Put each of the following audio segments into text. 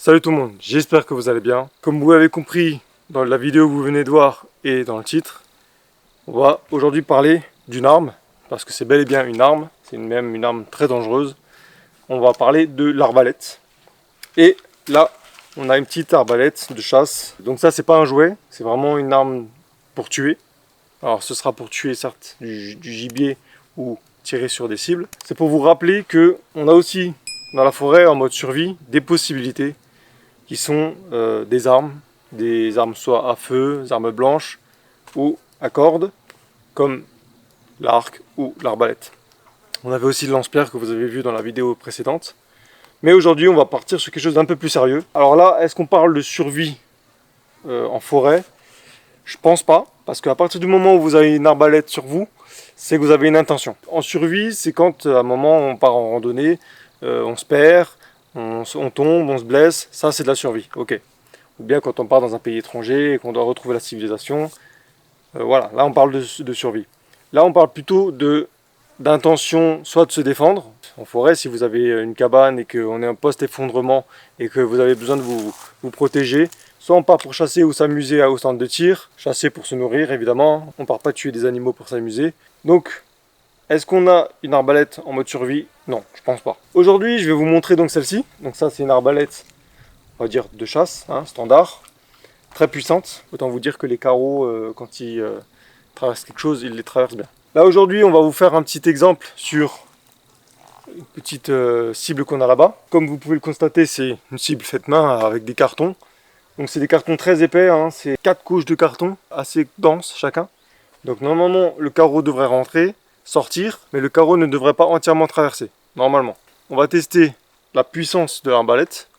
Salut tout le monde, j'espère que vous allez bien. Comme vous l'avez compris dans la vidéo que vous venez de voir et dans le titre, on va aujourd'hui parler d'une arme, parce que c'est bel et bien une arme, c'est même une arme très dangereuse. On va parler de l'arbalète. Et là, on a une petite arbalète de chasse. Donc ça, c'est pas un jouet, c'est vraiment une arme pour tuer. Alors ce sera pour tuer certes du gibier ou tirer sur des cibles. C'est pour vous rappeler que on a aussi dans la forêt en mode survie des possibilités qui sont des armes soit à feu, des armes blanches ou à cordes, comme l'arc ou l'arbalète. On avait aussi le lance-pierre que vous avez vu dans la vidéo précédente. Mais aujourd'hui, on va partir sur quelque chose d'un peu plus sérieux. Alors là, est-ce qu'on parle de survie en forêt? Je pense pas, parce qu'à partir du moment où vous avez une arbalète sur vous, c'est que vous avez une intention. En survie, c'est quand à un moment on part en randonnée, on se perd, on tombe, on se blesse, ça c'est de la survie, ok. Ou bien quand on part dans un pays étranger et qu'on doit retrouver la civilisation, voilà, là on parle de survie. Là on parle plutôt d'intention, soit de se défendre. En forêt, si vous avez une cabane et qu'on est en post-effondrement et que vous avez besoin de vous protéger, soit on part pour chasser ou s'amuser au centre de tir, chasser pour se nourrir évidemment, on part pas tuer des animaux pour s'amuser. Donc, est-ce qu'on a une arbalète en mode survie? Non, je pense pas. Aujourd'hui, je vais vous montrer donc celle-ci. Donc ça, c'est une arbalète, on va dire de chasse, hein, standard, très puissante. Autant vous dire que les carreaux, quand ils traversent quelque chose, ils les traversent bien. Là aujourd'hui, on va vous faire un petit exemple sur une petite cible qu'on a là-bas. Comme vous pouvez le constater, c'est une cible faite main avec des cartons. Donc c'est des cartons très épais, hein, c'est 4 couches de carton, assez denses chacun. Donc normalement le carreau devrait rentrer, sortir, mais le carreau ne devrait pas entièrement traverser, normalement. On va tester la puissance de l'arbalète,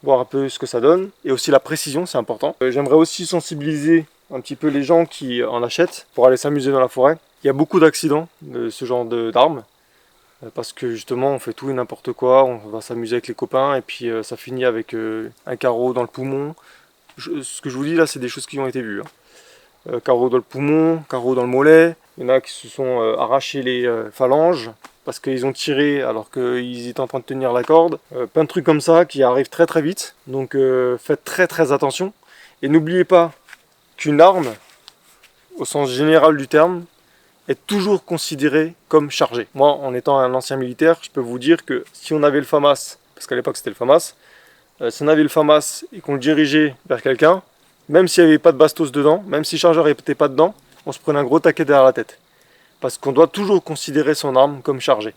voir un peu ce que ça donne, et aussi la précision, c'est important. J'aimerais aussi sensibiliser un petit peu les gens qui en achètent pour aller s'amuser dans la forêt. Il y a beaucoup d'accidents de ce genre d'armes, parce que justement on fait tout et n'importe quoi, on va s'amuser avec les copains et puis ça finit avec un carreau dans le poumon. Ce que je vous dis là, c'est des choses qui ont été vues, hein. Carreau dans le poumon, carreau dans le mollet, il y en a qui se sont arrachés les phalanges parce qu'ils ont tiré alors qu'ils étaient en train de tenir la corde. Plein de trucs comme ça qui arrivent très très vite, donc faites très très attention. Et n'oubliez pas qu'une arme, au sens général du terme, est toujours considéré comme chargé. Moi, en étant un ancien militaire, je peux vous dire que si on avait le FAMAS, parce qu'à l'époque c'était le FAMAS, si on avait le FAMAS et qu'on le dirigeait vers quelqu'un, même s'il n'y avait pas de bastos dedans, même si le chargeur n'était pas dedans, on se prenait un gros taquet derrière la tête. Parce qu'on doit toujours considérer son arme comme chargée.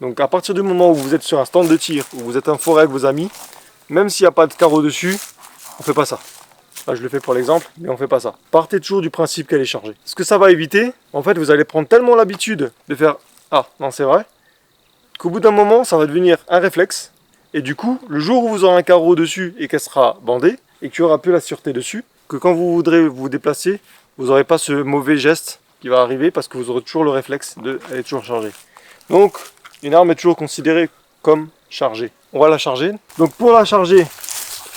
Donc à partir du moment où vous êtes sur un stand de tir, où vous êtes en forêt avec vos amis, même s'il n'y a pas de carreau dessus, on ne fait pas ça. Là, je le fais pour l'exemple, mais on ne fait pas ça. Partez toujours du principe qu'elle est chargée. Ce que ça va éviter, en fait, vous allez prendre tellement l'habitude de faire « Ah, non, c'est vrai », qu'au bout d'un moment, ça va devenir un réflexe. Et du coup, le jour où vous aurez un carreau dessus et qu'elle sera bandée, et qu'il n'y aura plus la sûreté dessus, que quand vous voudrez vous déplacer, vous n'aurez pas ce mauvais geste qui va arriver parce que vous aurez toujours le réflexe de elle est toujours chargée. Donc, une arme est toujours considérée comme chargée. On va la charger. Donc pour la charger,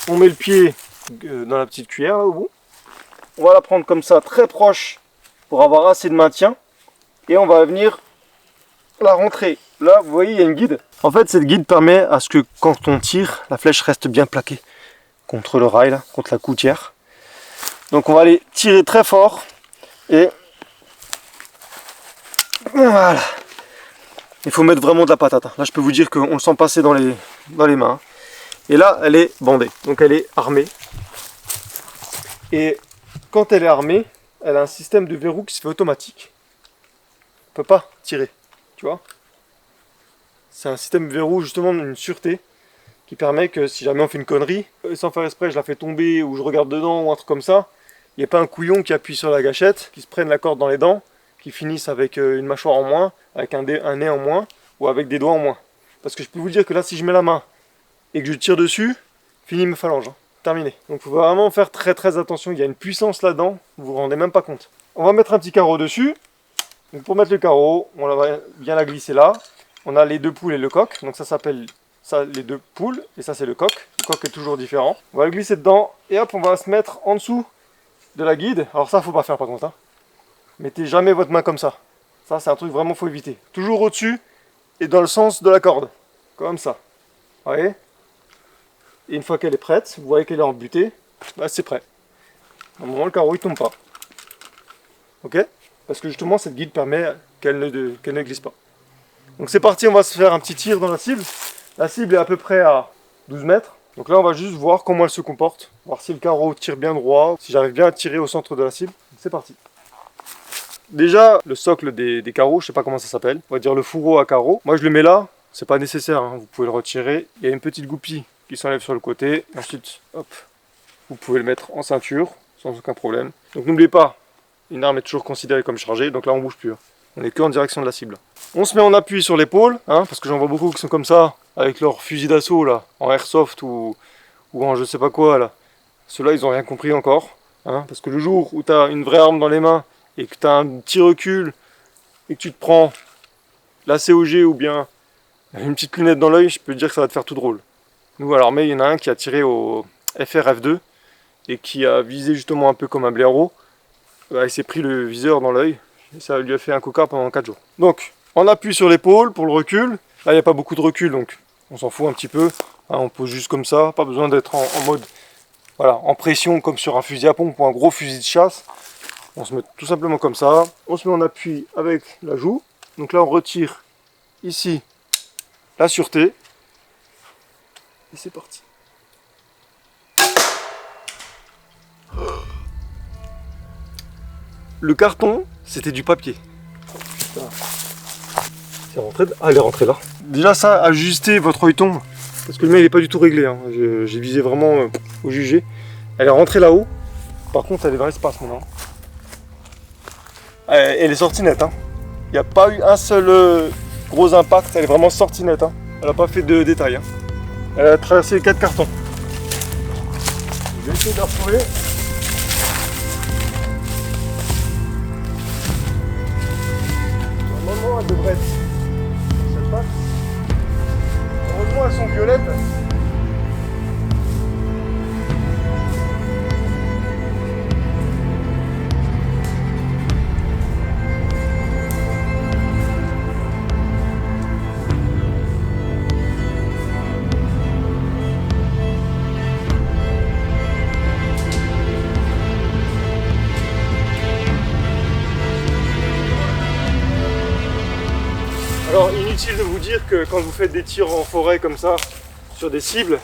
on met le pied dans la petite cuillère là au bout. On va la prendre comme ça, très proche, pour avoir assez de maintien. Et on va venir la rentrer. Là, vous voyez, il y a une guide. En fait, cette guide permet à ce que quand on tire, la flèche reste bien plaquée contre le rail, là, contre la gouttière. Donc on va aller tirer très fort. Et voilà. Il faut mettre vraiment de la patate. Là, je peux vous dire qu'on le sent passer dans les mains. Et là, elle est bandée. Donc elle est armée. Et quand elle est armée, elle a un système de verrou qui se fait automatique. On ne peut pas tirer, tu vois. C'est un système de verrou, justement, une sûreté, qui permet que si jamais on fait une connerie, sans faire exprès, je la fais tomber ou je regarde dedans ou un truc comme ça, il n'y a pas un couillon qui appuie sur la gâchette, qui se prenne la corde dans les dents, qui finisse avec une mâchoire en moins, avec un nez en moins, ou avec des doigts en moins. Parce que je peux vous dire que là, si je mets la main et que je tire dessus, fini mes phalanges. Hein. Terminé. Donc il faut vraiment faire très très attention, il y a une puissance là-dedans, vous vous rendez même pas compte. On va mettre un petit carreau dessus. Donc pour mettre le carreau, on va bien la glisser là. On a les deux poules et le coq, donc ça s'appelle ça les deux poules, et ça c'est le coq. Le coq est toujours différent. On va le glisser dedans, et hop, on va se mettre en dessous de la guide. Alors ça, faut pas faire par contre. Hein. Mettez jamais votre main comme ça. Ça, c'est un truc vraiment faut éviter. Toujours au-dessus et dans le sens de la corde. Comme ça. Vous voyez ? Et une fois qu'elle est prête, vous voyez qu'elle est embutée, bah c'est prêt. À un moment, le carreau il tombe pas. Ok? Parce que justement, cette guide permet qu'elle ne glisse pas. Donc c'est parti, on va se faire un petit tir dans la cible. La cible est à peu près à 12 mètres. Donc là, on va juste voir comment elle se comporte. Voir si le carreau tire bien droit, si j'arrive bien à tirer au centre de la cible. C'est parti. Déjà, le socle des carreaux, je sais pas comment ça s'appelle. On va dire le fourreau à carreaux. Moi, je le mets là. C'est pas nécessaire, hein. Vous pouvez le retirer. Il y a une petite goupille qui s'enlève sur le côté. Ensuite, hop, vous pouvez le mettre en ceinture sans aucun problème. Donc n'oubliez pas, une arme est toujours considérée comme chargée. Donc là, on bouge plus. On est que en direction de la cible. On se met en appui sur l'épaule, hein, parce que j'en vois beaucoup qui sont comme ça, avec leur fusil d'assaut là, en airsoft ou en je sais pas quoi là. Ceux-là, ils ont rien compris encore, hein, parce que le jour où tu as une vraie arme dans les mains et que tu as un petit recul et que tu te prends la COG ou bien une petite lunette dans l'œil, je peux te dire que ça va te faire tout drôle. Nous, à l'armée, il y en a un qui a tiré au FR-F2 et qui a visé justement un peu comme un blaireau. Il s'est pris le viseur dans l'œil et ça lui a fait un coca pendant 4 jours. Donc, on appuie sur l'épaule pour le recul. Là, il n'y a pas beaucoup de recul, donc on s'en fout un petit peu. Hein, on pose juste comme ça, pas besoin d'être en mode voilà, en pression comme sur un fusil à pompe ou un gros fusil de chasse. On se met tout simplement comme ça. On se met en appui avec la joue. Donc là, on retire ici la sûreté. Et c'est parti. Le carton, c'était du papier. Putain. C'est rentré. Ah, elle est rentrée là. Déjà ça, ajustez votre œilleton. Parce que le mien il n'est pas du tout réglé. Hein. J'ai visé vraiment au jugé. Elle est rentrée là-haut. Par contre, elle est dans l'espace maintenant. Elle est sortie nette. Hein. Il n'y a pas eu un seul gros impact. Elle est vraiment sortie nette. Hein. Elle n'a pas fait de détails. Hein. Elle a traversé les 4 cartons. Je vais essayer de la retrouver. Normalement, elle devrait être sur cette patte. Heureusement, elles sont violettes. Alors inutile de vous dire que quand vous faites des tirs en forêt comme ça, sur des cibles,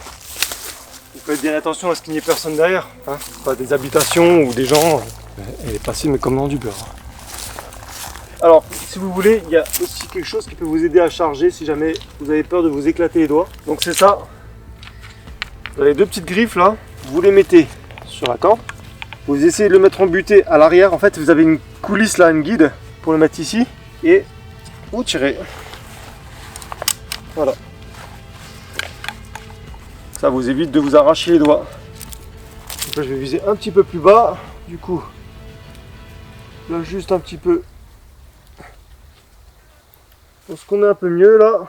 vous faites bien attention à ce qu'il n'y ait personne derrière, hein, pas des habitations ou des gens. Elle est passée mais comme dans du beurre. Alors si vous voulez, il y a aussi quelque chose qui peut vous aider à charger si jamais vous avez peur de vous éclater les doigts. Donc c'est ça, vous avez 2 petites griffes là, vous les mettez sur la corde, vous essayez de le mettre embuté à l'arrière. En fait vous avez une coulisse là, une guide pour le mettre ici et vous tirez. Voilà. Ça vous évite de vous arracher les doigts. Donc là, je vais viser un petit peu plus bas. Du coup, là juste un petit peu. Pour ce qu'on est un peu mieux là.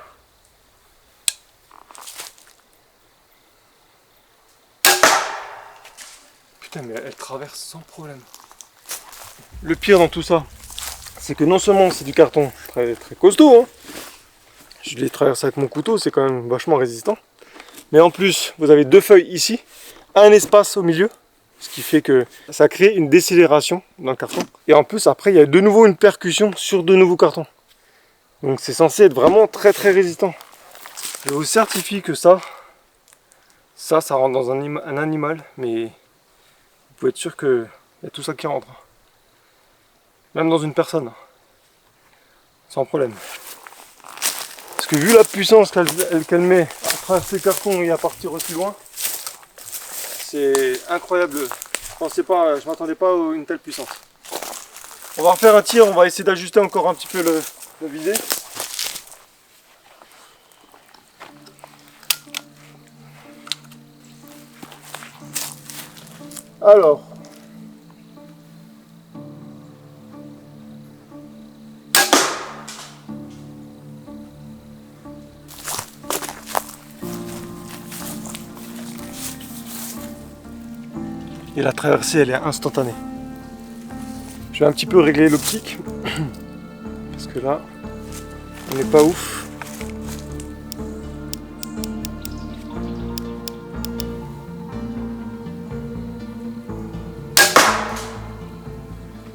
Putain, mais elle traverse sans problème. Le pire dans tout ça, c'est que non seulement c'est du carton très, très costaud, hein. Je l'ai traversé avec mon couteau, c'est quand même vachement résistant. Mais en plus, vous avez 2 feuilles ici, un espace au milieu, ce qui fait que ça crée une décélération dans le carton. Et en plus, après, il y a de nouveau une percussion sur de nouveaux cartons. Donc c'est censé être vraiment très très résistant. Je vous certifie que ça rentre dans un animal, mais vous pouvez être sûr qu'il y a tout ça qui rentre. Même dans une personne. Sans problème. Parce que vu la puissance qu'elle met à traverser le carton et à partir aussi loin, c'est incroyable. Je m'attendais pas à une telle puissance. On va refaire un tir, on va essayer d'ajuster encore un petit peu le visé. Alors. Et la traversée, elle est instantanée. Je vais un petit peu régler l'optique. Parce que là, on n'est pas ouf.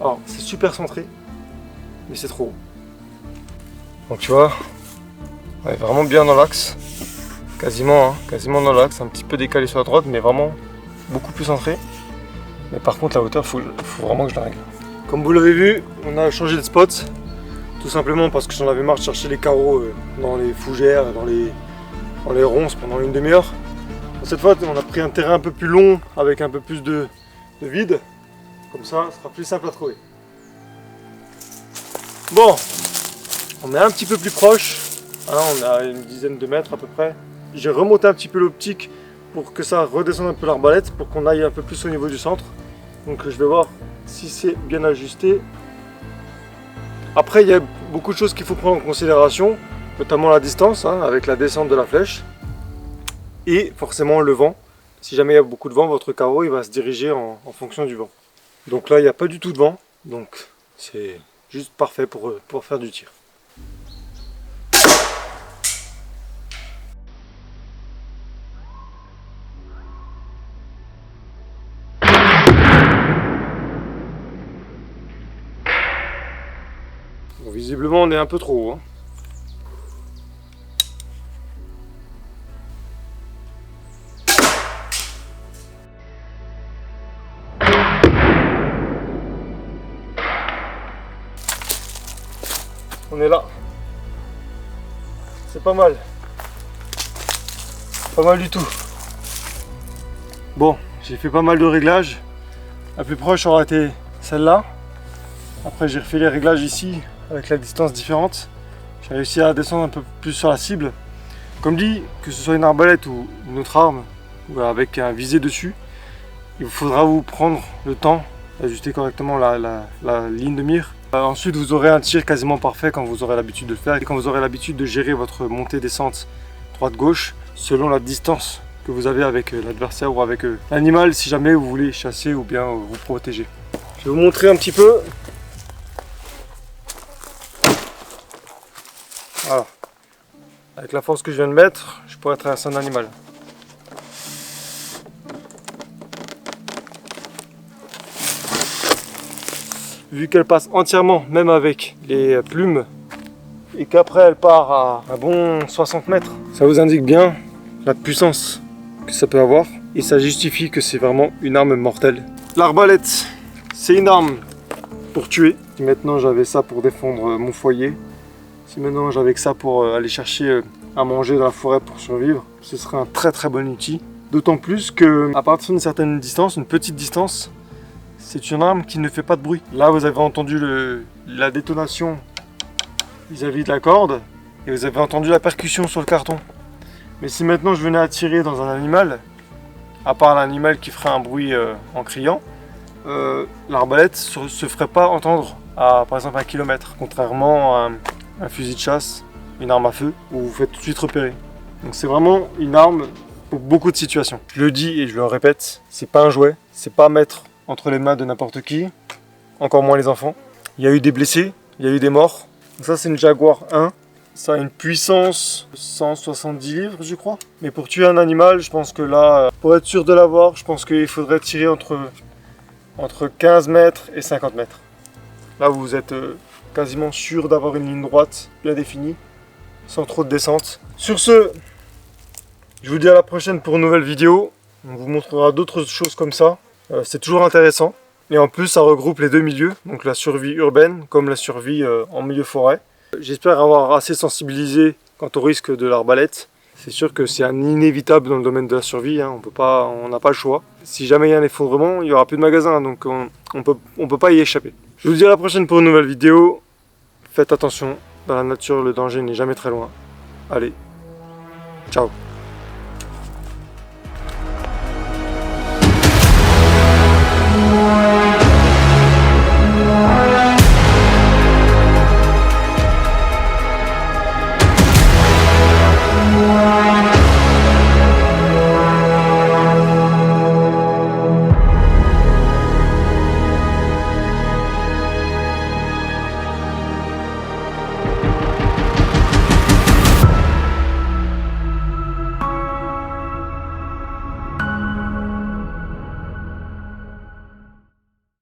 Alors c'est super centré, mais c'est trop haut. Donc tu vois, on est vraiment bien dans l'axe. Quasiment dans l'axe, un petit peu décalé sur la droite, mais vraiment beaucoup plus centré. Mais par contre la hauteur, faut vraiment que je la règle. Comme vous l'avez vu, on a changé de spot. Tout simplement parce que j'en avais marre de chercher les carreaux dans les fougères, dans les ronces pendant une demi-heure. Cette fois, on a pris un terrain un peu plus long avec un peu plus de vide. Comme ça, ce sera plus simple à trouver. Bon, on est un petit peu plus proche. Hein, on a une dizaine de mètres à peu près. J'ai remonté un petit peu l'optique pour que ça redescende un peu l'arbalète, pour qu'on aille un peu plus au niveau du centre. Donc je vais voir si c'est bien ajusté. Après, il y a beaucoup de choses qu'il faut prendre en considération, notamment la distance, hein, avec la descente de la flèche. Et forcément le vent. Si jamais il y a beaucoup de vent, votre carreau il va se diriger en fonction du vent. Donc là, il n'y a pas du tout de vent, donc c'est juste parfait pour faire du tir. Bon, visiblement, on est un peu trop haut. Hein. On est là. C'est pas mal. Pas mal du tout. Bon, j'ai fait pas mal de réglages. La plus proche aura été celle-là. Après j'ai refait les réglages ici avec la distance différente. J'ai réussi à descendre un peu plus sur la cible. Comme dit, que ce soit une arbalète ou une autre arme, ou avec un visé dessus, il faudra vous prendre le temps d'ajuster correctement la ligne de mire. Ensuite vous aurez un tir quasiment parfait quand vous aurez l'habitude de le faire et quand vous aurez l'habitude de gérer votre montée-descente droite-gauche selon la distance que vous avez avec l'adversaire ou avec l'animal si jamais vous voulez chasser ou bien vous protéger. Je vais vous montrer un petit peu. Voilà. Avec la force que je viens de mettre, je pourrais traverser un animal. Vu qu'elle passe entièrement, même avec les plumes, et qu'après elle part à un bon 60 mètres, ça vous indique bien la puissance que ça peut avoir, et ça justifie que c'est vraiment une arme mortelle. L'arbalète, c'est une arme pour tuer. Si maintenant j'avais ça pour défendre mon foyer, si maintenant j'avais que ça pour aller chercher à manger dans la forêt pour survivre, ce serait un très bon outil. D'autant plus que à partir d'une certaine distance, une petite distance, c'est une arme qui ne fait pas de bruit. Là, vous avez entendu la détonation vis-à-vis de la corde et vous avez entendu la percussion sur le carton. Mais si maintenant je venais à tirer dans un animal, à part l'animal qui ferait un bruit en criant, l'arbalète se ferait pas entendre à par exemple 1 km, contrairement à un fusil de chasse, une arme à feu, où vous faites tout de suite repérer. Donc c'est vraiment une arme pour beaucoup de situations. Je le dis et je le répète, c'est pas un jouet, c'est pas à mettre entre les mains de n'importe qui, encore moins les enfants. Il y a eu des blessés, il y a eu des morts. Donc ça c'est une Jaguar 1, ça a une puissance de 170 livres je crois. Mais pour tuer un animal, je pense que là, pour être sûr de l'avoir, je pense qu'il faudrait tirer entre 15 mètres et 50 mètres. Là vous êtes quasiment sûr d'avoir une ligne droite bien définie, sans trop de descente. Sur ce, je vous dis à la prochaine pour une nouvelle vidéo. On vous montrera d'autres choses comme ça. C'est toujours intéressant. Et en plus, ça regroupe les deux milieux, donc la survie urbaine comme la survie en milieu forêt. J'espère avoir assez sensibilisé quant au risque de l'arbalète. C'est sûr que c'est un inévitable dans le domaine de la survie, hein. On n'a pas le choix. Si jamais il y a un effondrement, il n'y aura plus de magasins, donc on peut pas y échapper. Je vous dis à la prochaine pour une nouvelle vidéo. Faites attention, dans la nature, le danger n'est jamais très loin. Allez, ciao.